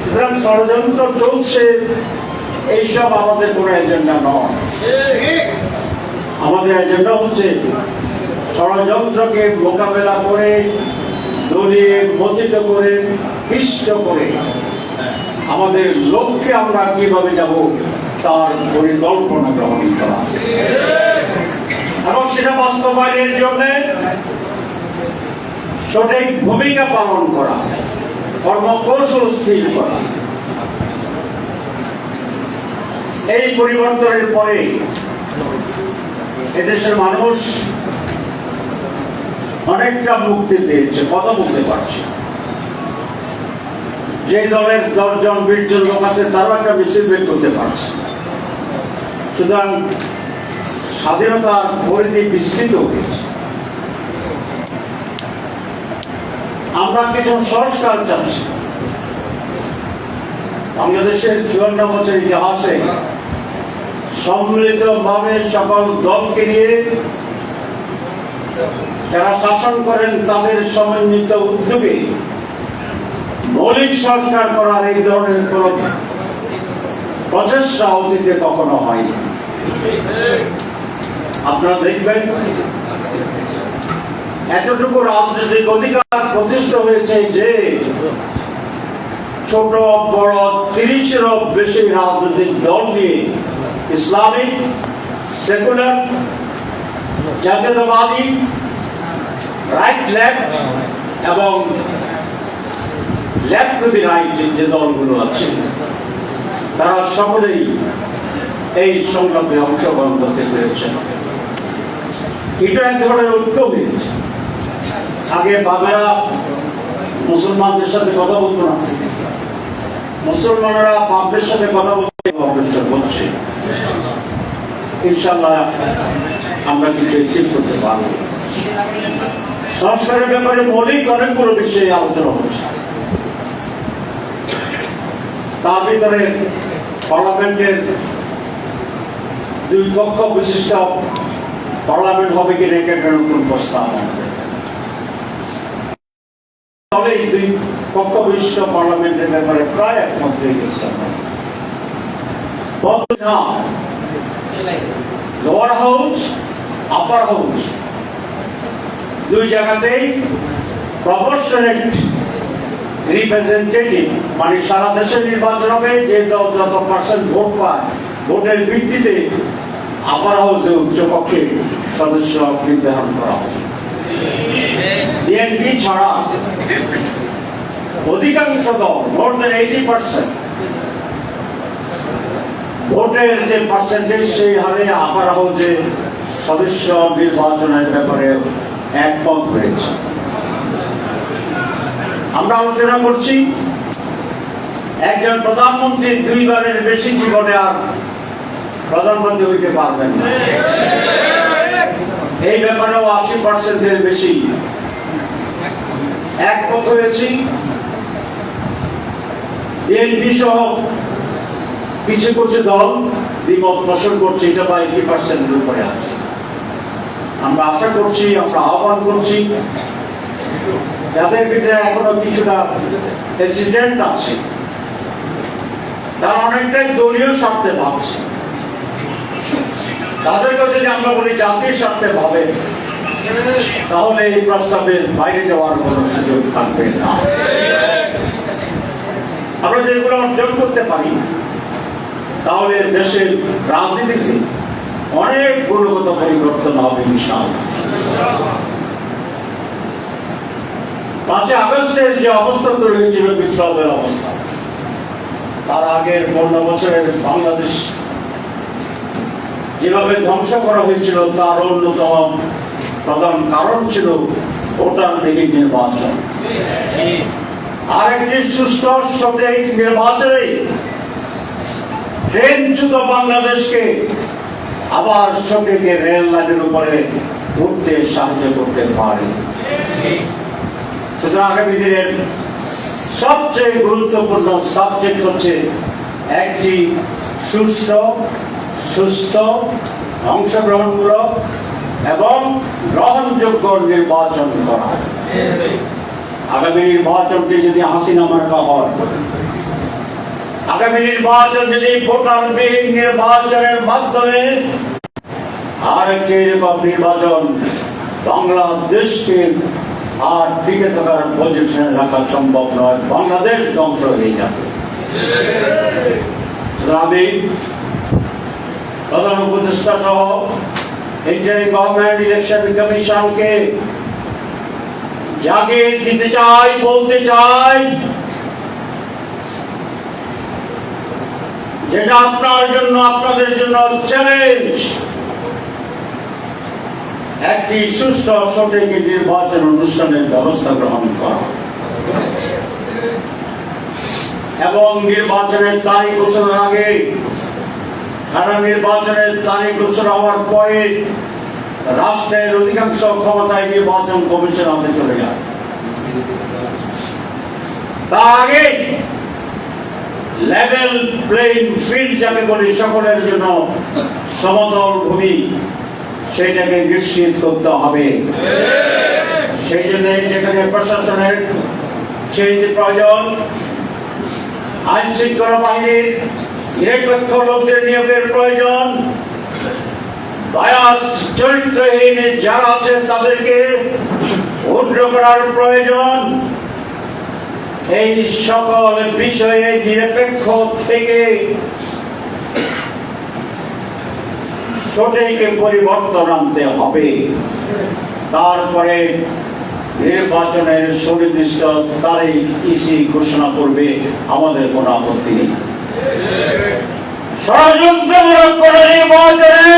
সুতরাং ষড়যন্ত্র চলছে, এইসব আমাদের কোনো এজেন্ডা নয়। আমাদের এজেন্ডা হচ্ছে ষড়যন্ত্রকে মোকাবেলা করে, দলিয়ে গঠিত করে, পিষ্ট করে আমাদের লক্ষ্যে আমরা কিভাবে যাব তার পরিকল্পনা গ্রহণ করা এবং সেটা বাস্তবায়নের জন্য সঠিক ভূমিকা পালন করা, কর্মকৌশল স্থির করা। এই পরিবর্তনের পরে এদেশের মানুষ অনেকটা মুক্তি পেয়েছে, কথা বলতে পারছে। যে দলের 10 জন 20 জন লোক আছে তারাও একটা মিছিল বের করতে পারছে। সুতরাং স্বাধীনতার পরিধি বিস্তৃত হয়েছে। আমরা কিছু সংস্কার চাচ্ছি। বাংলাদেশের 54 বছর ইতিহাসে সম্মিলিতভাবে সকল দলকে নিয়ে যারা শাসন করেন তাদের সমন্বিত উদ্যোগে মৌলিক সংস্কার করার এই ধরনের কোন প্রচেষ্টা অতীতে কখনো হয়নি। আপনারা দেখবেন এতটুকু রাজনৈতিক অধিকার প্রতিষ্ঠা হয়েছে যে ছোট বড় 30-এরও বেশি রাজনৈতিক দল নিয়ে ইসলামিক, সেকুলার, জাতীয়তাবাদী, রাইট লেফট এবং লেফট টু দি রাইট যে দলগুলো আছে তারা সকলেই এই সংগ্রামে অংশগ্রহণ করতে পেরেছেন। এটা এক ধরনের উদ্যোগ হয়েছে। আগে বাবারা মুসলমানদের সাথে কথা বলতো না, মুসলমানেরা বাপদের সাথে কথা বলতে অগ্রসর হচ্ছে। ইনশাআল্লাহ আমরা কিছু ঠিক করতে পারবো। সংস্কারের ব্যাপারে মৌলিক অনেকগুলো বিষয়ে আলোচনা হচ্ছে। তার ভিতরে পার্লামেন্টের 2 কক্ষ বিশিষ্ট পার্লামেন্ট হবে কিনা এটা একটা নতুন প্রস্তাব। তবে 2 কক্ষ বিশিষ্ট পার্লামেন্টের ব্যাপারে প্রায় একমত হয়ে গেছে। লোয়ার হাউস, আপার হাউস 2 জায়গাতেই প্রপোর্শনেট রিপ্রেজেন্টেটিভ, মানে সারা দেশে নির্বাচন হবে, যে দল যত পার্সেন্ট ভোট পায় ভোটের ভিত্তিতে আপার হাউসে উচ্চকক্ষে সদস্য নির্ধারণ করা হবে। বিএনপি ছাড়া অধিকাংশ দল, মোর দেন 80% ভোটের যে পার্সেন্টেজ সেই হারে আপার হাউসে সদস্য নির্বাচনের ব্যাপারে একমত হয়েছে। আমরা আলোচনা করছি একজন প্রধানমন্ত্রী 2 বারের বেশি জীবনে আর প্রধানমন্ত্রী হইতে পারবেন না। এই ব্যাপারেও 80%-এর বেশি একমত হয়েছি। বিএনপি সহ কিছু কিছু দল দ্বিমত পোষণ করছে, এটা বা 80%-এর উপরে আছে। আমরা আশা করছি, আমরা আহ্বান করছি যাদের ভিতরে এখনো কিছুটা হেসিটেন্ট আছে, তারা অনেকটাই দলীয় স্বার্থে ভাবছে, তাদেরকে যদি আমরা বলি জাতির স্বার্থে ভাবে, তাহলে এই প্রস্তাবের বাইরে যাওয়ার কোনো সুযোগ থাকবে না। আমরা যেগুলো অর্জন করতে পারি তাহলে দেশের রাজনীতিতে অনেক গুণগত পরিবর্তন হবে ইনশাআল্লাহ। 5 আগস্টের যে অবস্থা তৈরি হয়েছিল, বিপ্লবের অবস্থা, তার আগের 15 বছরের বাংলাদেশ যেভাবে ধ্বংস করা হয়েছিল তার অন্যতম প্রধান কারণ ছিল ভোটারবিহীন নির্বাচন। আর একটি সুষ্ঠু সঠিক নির্বাচনে ট্রেনচ্যুত বাংলাদেশকে আবার সঠিক রেল লাইনের উপরে উঠতে সাহায্য করতে পারে। সুতরাং আগামী দিনের সবচেয়ে গুরুত্বপূর্ণ সাবজেক্ট হচ্ছে একটি সুস্থ, অংশগ্রহণমূলক এবং গ্রহণযোগ্য নির্বাচন করা। আগামী নির্বাচনটি যদি হাসিনা মার্কা হয়, আগামী নির্বাচন যদি ভোটারবিহীন নির্বাচনের মাধ্যমে আরেকটি এরকম নির্বাচন বাংলাদেশকে আর টিকে থাকার পজিশনে রাখা সম্ভব নয়, বাংলাদেশ ধ্বংস হয়ে যাবে। আমি প্রধান উপদেষ্টা সহ ইন্টারিম গভর্নমেন্ট ইলেকশন কমিশনকে জাগিয়ে দিতে চাই, বলতে চাই যেটা আপনার জন্য, আপনাদের জন্য চ্যালেঞ্জ, একটি সুষ্ঠু সঠিক নির্বাচন অনুষ্ঠানের ব্যবস্থা গ্রহণ করা এবং নির্বাচনের তারিখ ঘোষণার আগে, সারা নির্বাচনের তারিখ ঘোষণা হওয়ার পরে রাষ্ট্রের অধিকাংশ ক্ষমতায় নির্বাচন কমিশন হাতে চলে যায়। তার আগে লেভেল প্লেইং ফিল্ড যাকে বলি, সকলের জন্য সমতল ভূমি, সেইটাকে নিশ্চিত করতে হবে। সেই জন্য যেখানে প্রশাসনের চেঞ্জ প্রয়োজন, আইন শৃঙ্খলা বাহিনীর নিরপেক্ষ লোকদের নিয়োগের প্রয়োজন, বায়াস চরিত্রহীন যারা আছেন তাদেরকে উগ্র করার প্রয়োজন। এই সকল বিষয়ে নিরপেক্ষ থেকে সঠিক পরিবর্তন আনতে হবে। তারপরে নির্বাচনের সুনির্দিষ্ট তারিখ ইসি ঘোষণা করবে, আমাদের কোনো আপত্তি নেই। ষড়যন্ত্রমূলক করে নির্বাচনে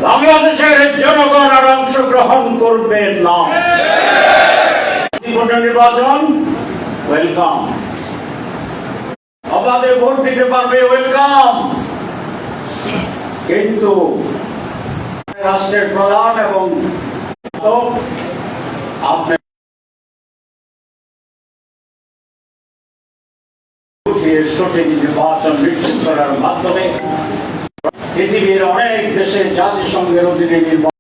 বাংলাদেশের জনগণ আর অংশগ্রহণ করবে না। নির্বাচন ওয়েলকাম, অবাধে ভোট দিতে পারবে, ওয়েলকাম, কিন্তু রাষ্ট্রের প্রধান এবং আপনি সঠিক নির্বাচন নিশ্চিত করার মাধ্যমে পৃথিবীর অনেক দেশে জাতিসংঘের অধীনে নির্বাচন